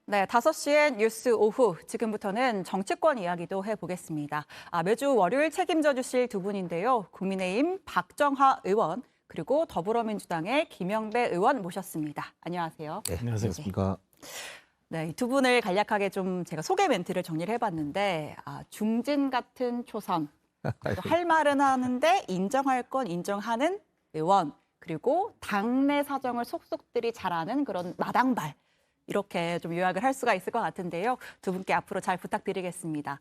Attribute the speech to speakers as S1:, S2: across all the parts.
S1: 네, 5시엔 뉴스 오후. 지금부터는 정치권 이야기도 해보겠습니다. 매주 월요일 책임져 주실 두 분인데요. 국민의힘 박정하 의원, 그리고 더불어민주당의 김영배 의원 모셨습니다. 안녕하세요.
S2: 네, 안녕하십니까.
S1: 네, 이 두 분을 간략하게 좀 제가 소개 멘트를 정리를 해봤는데, 중진 같은 초선, 또 할 말은 하는데 인정할 건 인정하는 의원, 그리고 당내 사정을 속속들이 잘 아는 그런 마당발. 이렇게 좀 요약을 할 수가 있을 것 같은데요. 두 분께 앞으로 잘 부탁드리겠습니다.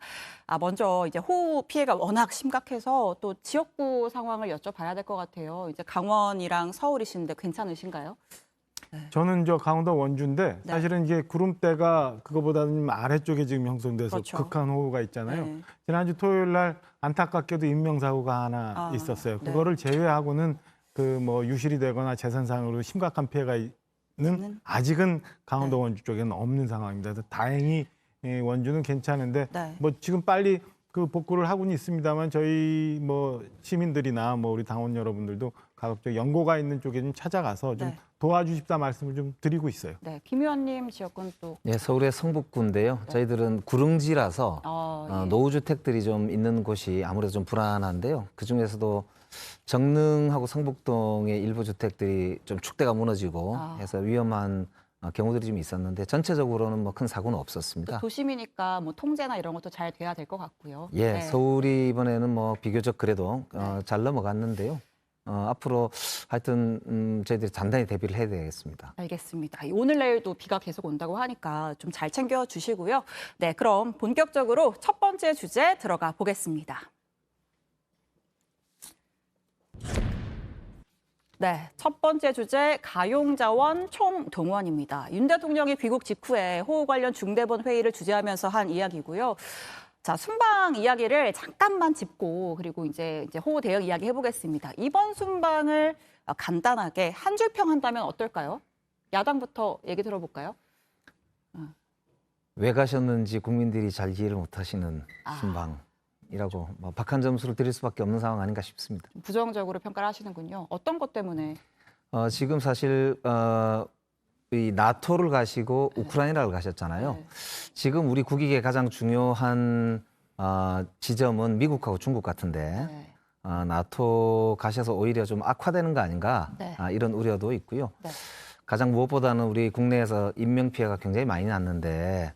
S1: 먼저 이제 호우 피해가 워낙 심각해서 또 지역구 상황을 여쭤봐야 될 것 같아요. 이제 강원이랑 서울이신데 괜찮으신가요?
S3: 저는 강원도 원주인데
S1: 네.
S3: 사실은 이게 구름대가 그거보다는 아래쪽에 지금 형성돼서
S1: 그렇죠.
S3: 극한 호우가 있잖아요.
S1: 네.
S3: 지난주 토요일 날 안타깝게도 인명사고가 하나 있었어요.
S1: 네.
S3: 그거를 제외하고는 유실이 되거나 재산상으로 심각한 피해가 는 아직은 강원도 원주 쪽에는 없는 상황입니다. 그래서 다행히 원주는 괜찮은데
S1: 네.
S3: 지금 빨리 그 복구를 하고는 있습니다만 저희 시민들이나 우리 당원 여러분들도 가급적 연고가 있는 쪽에 좀 찾아가서 좀
S1: 네.
S3: 도와주십사 말씀을 좀 드리고 있어요.
S1: 네, 김 의원님 지역은 또
S2: 네, 서울의 성북구인데요. 저희들은 구릉지라서
S1: 예.
S2: 노후주택들이 좀 있는 곳이 아무래도 좀 불안한데요. 그중에서도 정릉하고 성북동의 일부 주택들이 좀 축대가 무너지고 해서 위험한 경우들이 좀 있었는데 전체적으로는 큰 사고는 없었습니다.
S1: 도심이니까 통제나 이런 것도 잘 돼야 될 것 같고요.
S2: 예,
S1: 네.
S2: 서울이 이번에는 비교적 그래도 잘 넘어갔는데요. 앞으로 하여튼 저희들이 단단히 대비를 해야 되겠습니다.
S1: 알겠습니다. 오늘 내일도 비가 계속 온다고 하니까 좀 잘 챙겨 주시고요. 네, 그럼 본격적으로 첫 번째 주제 들어가 보겠습니다. 네, 첫 번째 주제 가용자원 총동원입니다. 윤 대통령이 귀국 직후에 호우 관련 중대본 회의를 주재하면서 한 이야기고요. 자, 순방 이야기를 잠깐만 짚고 그리고 이제 호우 대응 이야기 해보겠습니다. 이번 순방을 간단하게 한 줄 평한다면 어떨까요? 야당부터 얘기 들어볼까요?
S2: 왜 가셨는지 국민들이 잘 이해를 못하시는 순방이라고 박한 점수를 드릴 수밖에 없는 상황 아닌가 싶습니다.
S1: 부정적으로 평가를 하시는군요. 어떤 것 때문에?
S2: 지금 사실 이 나토를 가시고 우크라이나를 가셨잖아요.
S1: 네.
S2: 지금 우리 국익의 가장 중요한 지점은 미국하고 중국 같은데
S1: 네.
S2: 나토 가셔서 오히려 좀 악화되는 거 아닌가
S1: 네.
S2: 이런 우려도 있고요.
S1: 네.
S2: 가장 무엇보다는 우리 국내에서 인명 피해가 굉장히 많이 났는데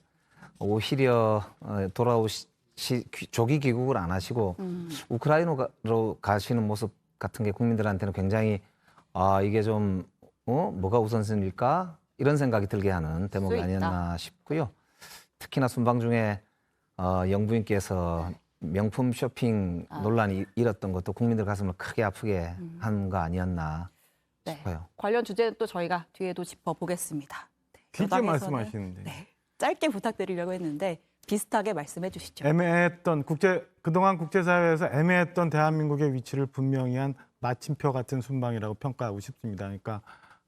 S2: 오히려 조기 귀국을 안 하시고 우크라이나로 가시는 모습 같은 게 국민들한테는 굉장히 이게 좀 뭐가 우선순위일까 이런 생각이 들게 하는 대목이 아니었나 싶고요. 특히나 순방 중에 영부인께서 명품 쇼핑 논란이 일었던 것도 국민들 가슴을 크게 아프게 한 거 아니었나 싶어요.
S1: 관련 주제는 또 저희가 뒤에도 짚어보겠습니다. 네,
S3: 길게
S1: 여당에서는
S3: 말씀하시는데.
S1: 네, 짧게 부탁드리려고 했는데 비슷하게 말씀해 주시죠.
S3: 애매했던 그동안 국제사회에서 애매했던 대한민국의 위치를 분명히 한 마침표 같은 순방이라고 평가하고 싶습니다. 그러니까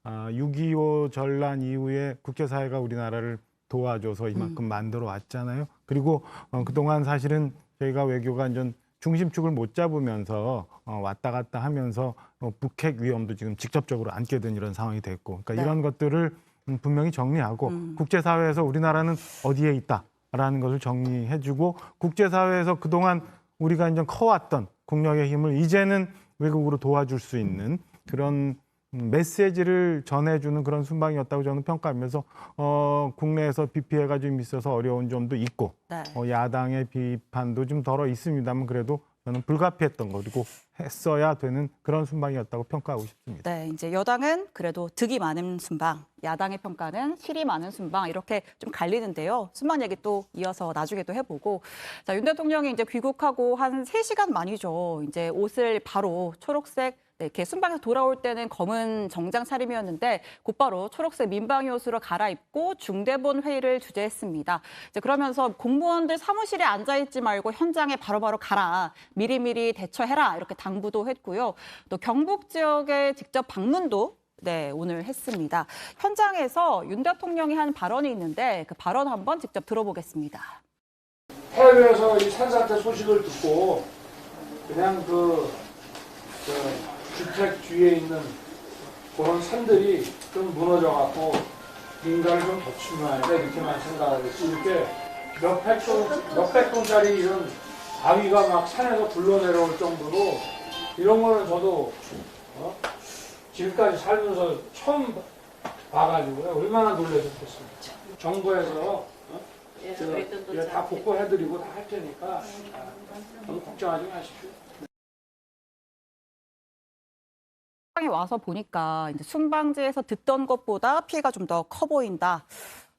S3: 6.25 전란 이후에 국제사회가 우리나라를 도와줘서 이만큼 만들어 왔잖아요. 그리고 그동안 사실은 저희가 외교가 완전 중심축을 못 잡으면서 왔다 갔다 하면서 북핵 위험도 지금 직접적으로 안게 된 이런 상황이 됐고, 그러니까 이런 것들을 분명히 정리하고 국제사회에서 우리나라는 어디에 있다라는 것을 정리해주고 국제사회에서 그동안 우리가 이제 커왔던 국력의 힘을 이제는 외국으로 도와줄 수 있는 그런 메시지를 전해주는 그런 순방이었다고 저는 평가하면서 국내에서 비 피해가 좀 있어서 어려운 점도 있고
S1: 네.
S3: 야당의 비판도 좀 덜어 있습니다만 그래도 저는 불가피했던 거고 했어야 되는 그런 순방이었다고 평가하고 싶습니다.
S1: 네, 이제 여당은 그래도 득이 많은 순방, 야당의 평가는 실이 많은 순방 이렇게 좀 갈리는데요. 순방 얘기 또 이어서 나중에 또 해보고, 자, 윤 대통령이 이제 귀국하고 한 3시간 만이죠. 이제 옷을 바로 초록색 이렇게 순방에서 돌아올 때는 검은 정장 차림이었는데 곧바로 초록색 민방위 옷으로 갈아입고 중대본 회의를 주재했습니다. 이제 그러면서 공무원들 사무실에 앉아있지 말고 현장에 바로바로 가라. 미리미리 대처해라. 이렇게 당부도 했고요. 또 경북 지역에 직접 방문도 오늘 했습니다. 현장에서 윤 대통령이 한 발언이 있는데 그 발언 한번 직접 들어보겠습니다.
S4: 해외에서 이 산사태 소식을 듣고 그냥 주택 주위에 있는 그런 산들이 좀 무너져갖고 민가를 좀 더 침해야 돼 이렇게만 생각을 했지 이렇게 몇백 톤짜리 이런 바위가 막 산에서 굴러내려올 정도로 이런 거는 저도 지금까지 살면서 처음 봐가지고요 얼마나 놀라셨겠습니까. 정부에서 다 복구해드리고 다 할 테니까 너무 걱정하지 마십시오.
S1: 상황에 와서 보니까 이제 순방지에서 듣던 것보다 피해가 좀 더 커 보인다.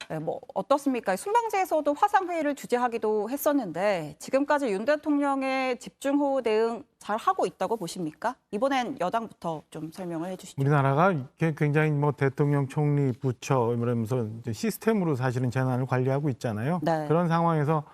S1: 네, 뭐 어떻습니까? 순방지에서도 화상 회의를 주재하기도 했었는데 지금까지 윤 대통령의 집중호우 대응 잘 하고 있다고 보십니까? 이번엔 여당부터 좀 설명을 해주시죠.
S3: 우리나라가 이게 굉장히 뭐 대통령, 총리, 부처 이러면서 이제 시스템으로 사실은 재난을 관리하고 있잖아요.
S1: 네.
S3: 그런 상황에서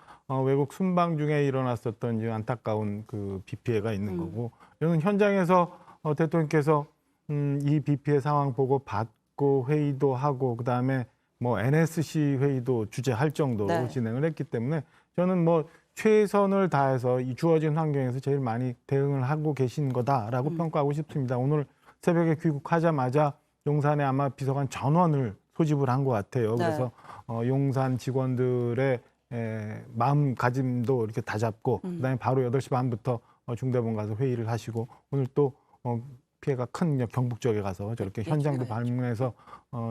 S3: 외국 순방 중에 일어났었던 이제 안타까운 그 비 피해가 있는 거고, 이는 현장에서 대통령께서 이 비 피해 상황 보고 받고 회의도 하고 그다음에 뭐 NSC 회의도 주재할 정도로
S1: 네.
S3: 진행을 했기 때문에 저는 뭐 최선을 다해서 이 주어진 환경에서 제일 많이 대응을 하고 계신 거다라고 평가하고 싶습니다. 오늘 새벽에 귀국하자마자 용산에 아마 비서관 전원을 소집을 한 것 같아요.
S1: 네.
S3: 그래서 용산 직원들의 마음가짐도 이렇게 다잡고 그다음에 바로 8시 반부터 중대본 가서 회의를 하시고 오늘 또 피해가 큰 경북 지역에 가서 저렇게 현장도 방문해서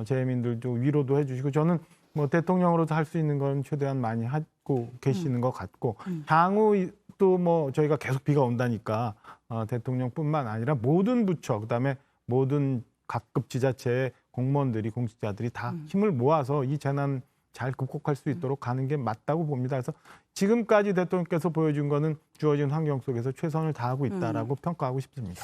S3: 재민들도 위로도 해주시고 저는 뭐 대통령으로서 할 수 있는 건 최대한 많이 하고 계시는 것 같고 향후 또 뭐 저희가 계속 비가 온다니까 대통령뿐만 아니라 모든 부처 그다음에 모든 각급 지자체의 공무원들이 공직자들이 다 힘을 모아서 이 재난 잘 극복할 수 있도록 가는 게 맞다고 봅니다. 그래서 지금까지 대통령께서 보여준 거는 주어진 환경 속에서 최선을 다하고 있다라고 평가하고 싶습니다.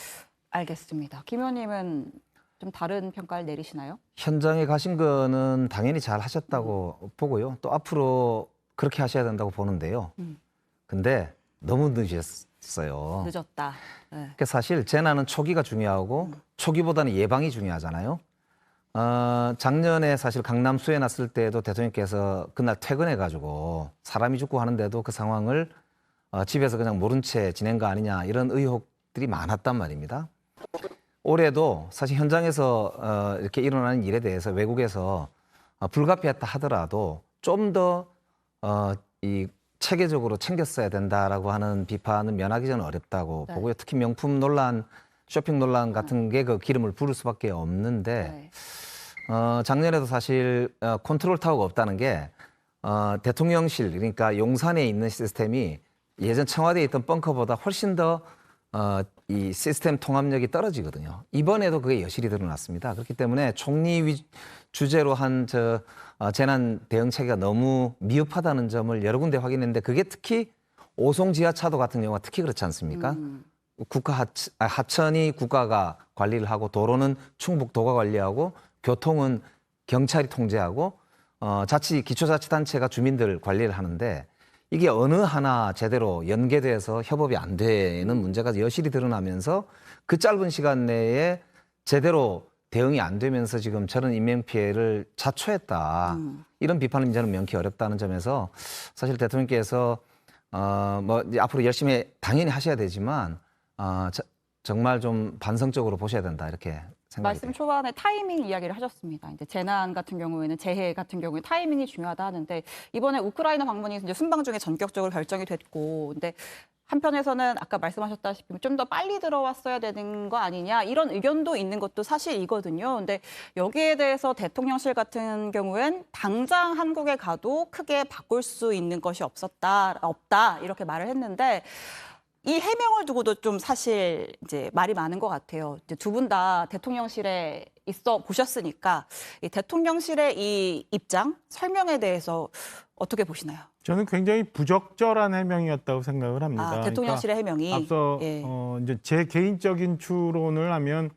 S1: 알겠습니다. 김 의원님은 좀 다른 평가를 내리시나요?
S2: 현장에 가신 거는 당연히 잘 하셨다고 보고요. 또 앞으로 그렇게 하셔야 된다고 보는데요. 근데 너무 늦었어요.
S1: 늦었다. 네.
S2: 그러니까 사실 재난은 초기가 중요하고 초기보다는 예방이 중요하잖아요. 작년에 사실 강남 수해 났을 때도 대통령께서 그날 퇴근해가지고 사람이 죽고 하는데도 그 상황을 집에서 그냥 모른 채 지낸 거 아니냐 이런 의혹들이 많았단 말입니다. 올해도 사실 현장에서 이렇게 일어나는 일에 대해서 외국에서 불가피했다 하더라도 좀 더 이 체계적으로 챙겼어야 된다라고 하는 비판은 면하기 전 어렵다고
S1: 네.
S2: 보고요. 특히 명품 논란, 쇼핑 논란 같은 게 그 기름을 부을 수밖에 없는데
S1: 네.
S2: 작년에도 사실 컨트롤 타워가 없다는 게 대통령실 그러니까 용산에 있는 시스템이 예전 청와대에 있던 벙커보다 훨씬 더 이 시스템 통합력이 떨어지거든요. 이번에도 그게 여실히 드러났습니다. 그렇기 때문에 총리 주재로 한 재난 대응 체계가 너무 미흡하다는 점을 여러 군데 확인했는데 그게 특히 오송 지하차도 같은 경우가 특히 그렇지 않습니까? 국가 하천이 국가가 관리를 하고 도로는 충북도가 관리하고 교통은 경찰이 통제하고 기초자치단체가 주민들 관리를 하는데 이게 어느 하나 제대로 연계돼서 협업이 안 되는 문제가 여실히 드러나면서 그 짧은 시간 내에 제대로 대응이 안 되면서 지금 저런 인명피해를 자초했다. 이런 비판을 저는 명키 어렵다는 점에서 사실 대통령께서 뭐 이제 앞으로 열심히 당연히 하셔야 되지만 정말 좀 반성적으로 보셔야 된다 이렇게 생각이
S1: 말씀 초반에 타이밍 이야기를 하셨습니다. 이제 재난 같은 경우에는 재해 같은 경우에 타이밍이 중요하다 하는데 이번에 우크라이나 방문이 이제 순방 중에 전격적으로 결정이 됐고, 근데 한편에서는 아까 말씀하셨다시피 좀 더 빨리 들어왔어야 되는 거 아니냐 이런 의견도 있는 것도 사실이거든요. 근데 여기에 대해서 대통령실 같은 경우엔 당장 한국에 가도 크게 바꿀 수 있는 것이 없다 이렇게 말을 했는데. 이 해명을 두고도 좀 사실 이제 말이 많은 것 같아요. 두 분 다 대통령실에 있어 보셨으니까 이 대통령실의 이 입장, 설명에 대해서 어떻게 보시나요?
S3: 저는 굉장히 부적절한 해명이었다고 생각을 합니다.
S1: 대통령실의 해명이
S3: 앞서 이제 제 개인적인 추론을 하면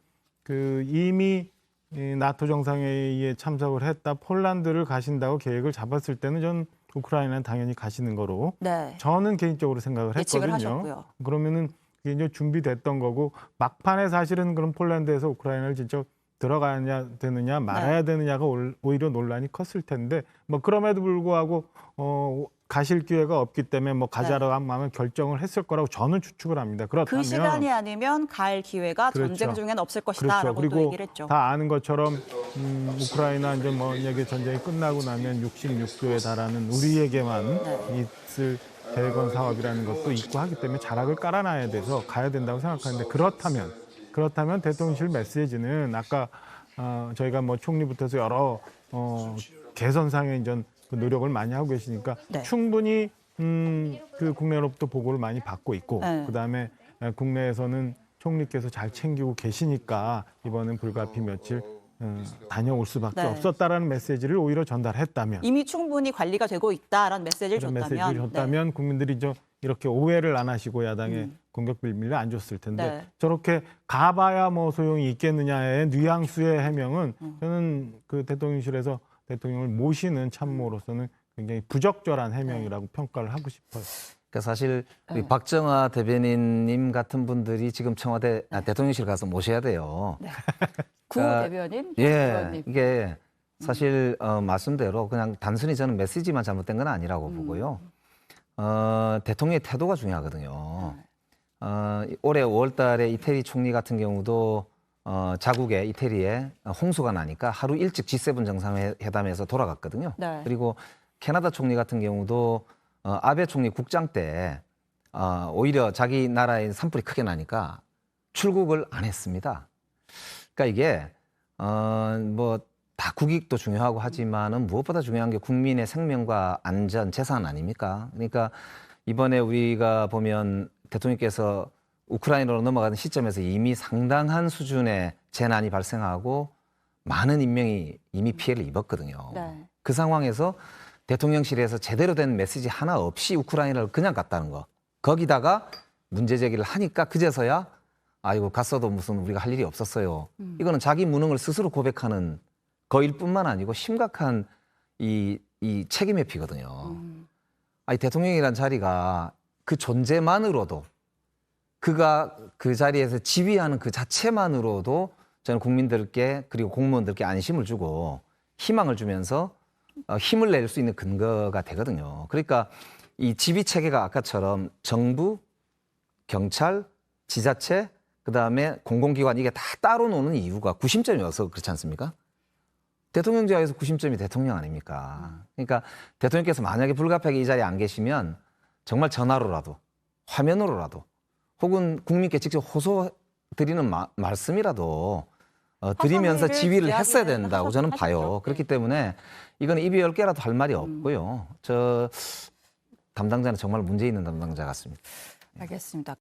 S3: 이미 나토 정상회의에 참석을 했다 폴란드를 가신다고 계획을 잡았을 때는 전 우크라이나는 당연히 가시는 거로
S1: 네.
S3: 저는 개인적으로 생각을
S1: 예측을
S3: 했거든요.
S1: 하셨고요.
S3: 그러면은 이게 이제 준비됐던 거고 막판에 사실은 그럼 폴란드에서 우크라이나를 진짜 들어가야 되느냐 말아야 되느냐가 오히려 논란이 컸을 텐데 뭐 그럼에도 불구하고 가실 기회가 없기 때문에 뭐 가자라고 하면 결정을 했을 거라고 저는 추측을 합니다. 그렇다면
S1: 그 시간이 아니면 갈 기회가
S3: 그렇죠.
S1: 전쟁 중에는 없을
S3: 그렇죠.
S1: 것이다라고 또
S3: 그리고
S1: 얘기를 했죠.
S3: 다 아는 것처럼 우크라이나 이제 뭐 이게 전쟁이 끝나고 나면 66조에 달하는 우리에게만 있을 대건 사업이라는 것도 있고 하기 때문에 자락을 깔아놔야 돼서 가야 된다고 생각하는데 그렇다면 대통령실 메시지는 아까 저희가 뭐 총리부터 해서 여러 개선상의 이전 그 노력을 많이 하고 계시니까
S1: 네.
S3: 충분히 그 국내로부터 보고를 많이 받고 있고
S1: 네.
S3: 그다음에 국내에서는 총리께서 잘 챙기고 계시니까 이번엔 불가피 며칠 다녀올 수밖에
S1: 네.
S3: 없었다라는 메시지를 오히려 전달했다면
S1: 이미 충분히 관리가 되고 있다라는 메시지를
S3: 그런
S1: 줬다면,
S3: 메시지를 줬다면 국민들이 좀 이렇게 오해를 안 하시고 야당의 공격 빌미를 안 줬을 텐데
S1: 네.
S3: 저렇게 가봐야 뭐 소용이 있겠느냐의 뉘앙스의 해명은 저는 그 대통령실에서 대통령을 모시는 참모로서는 굉장히 부적절한 해명이라고 평가를 하고 싶어요.
S2: 그러니까 사실 우리 박정화 대변인님 같은 분들이 지금 청와대 대통령실 가서 모셔야 돼요.
S1: 네. 구
S2: 그러니까
S1: 대변인,
S2: 예,
S1: 의원님.
S2: 이게 사실 말씀대로 그냥 단순히 저는 메시지만 잘못된 건 아니라고 보고요. 대통령의 태도가 중요하거든요. 올해 5월달에 이태리 총리 같은 경우도 자국의 이태리에 홍수가 나니까 하루 일찍 G7 정상회담에서 돌아갔거든요.
S1: 네.
S2: 그리고 캐나다 총리 같은 경우도 아베 총리 국장 때 오히려 자기 나라에 산불이 크게 나니까 출국을 안 했습니다. 그러니까 이게 뭐 다 국익도 중요하고 하지만은 무엇보다 중요한 게 국민의 생명과 안전, 재산 아닙니까? 그러니까 이번에 우리가 보면 대통령께서 우크라이나로 넘어가는 시점에서 이미 상당한 수준의 재난이 발생하고 많은 인명이 이미 피해를 입었거든요.
S1: 네.
S2: 그 상황에서 대통령실에서 제대로 된 메시지 하나 없이 우크라이나를 그냥 갔다는 거. 거기다가 문제 제기를 하니까 그제서야 아이고 갔어도 무슨 우리가 할 일이 없었어요. 이거는 자기 무능을 스스로 고백하는 거일 뿐만 아니고 심각한 이 책임 회피거든요. 아니 대통령이란 자리가 그 존재만으로도 그가 그 자리에서 지휘하는 그 자체만으로도 저는 국민들께 그리고 공무원들께 안심을 주고 희망을 주면서 힘을 낼 수 있는 근거가 되거든요. 그러니까 이 지휘 체계가 아까처럼 정부, 경찰, 지자체, 그다음에 공공기관 이게 다 따로 노는 이유가 구심점이어서 그렇지 않습니까? 대통령 제하에서 구심점이 대통령 아닙니까? 그러니까 대통령께서 만약에 불가피하게 이 자리에 안 계시면 정말 전화로라도 화면으로라도 혹은 국민께 직접 호소 드리는 말씀이라도 드리면서
S1: 화성회의를
S2: 지휘를 했어야
S1: 이야기는
S2: 된다고 저는 봐요.
S1: 하셨죠.
S2: 그렇기 때문에 이건 입이 10개라도 할 말이 없고요. 저 담당자는 정말 문제 있는 담당자 같습니다.
S1: 알겠습니다.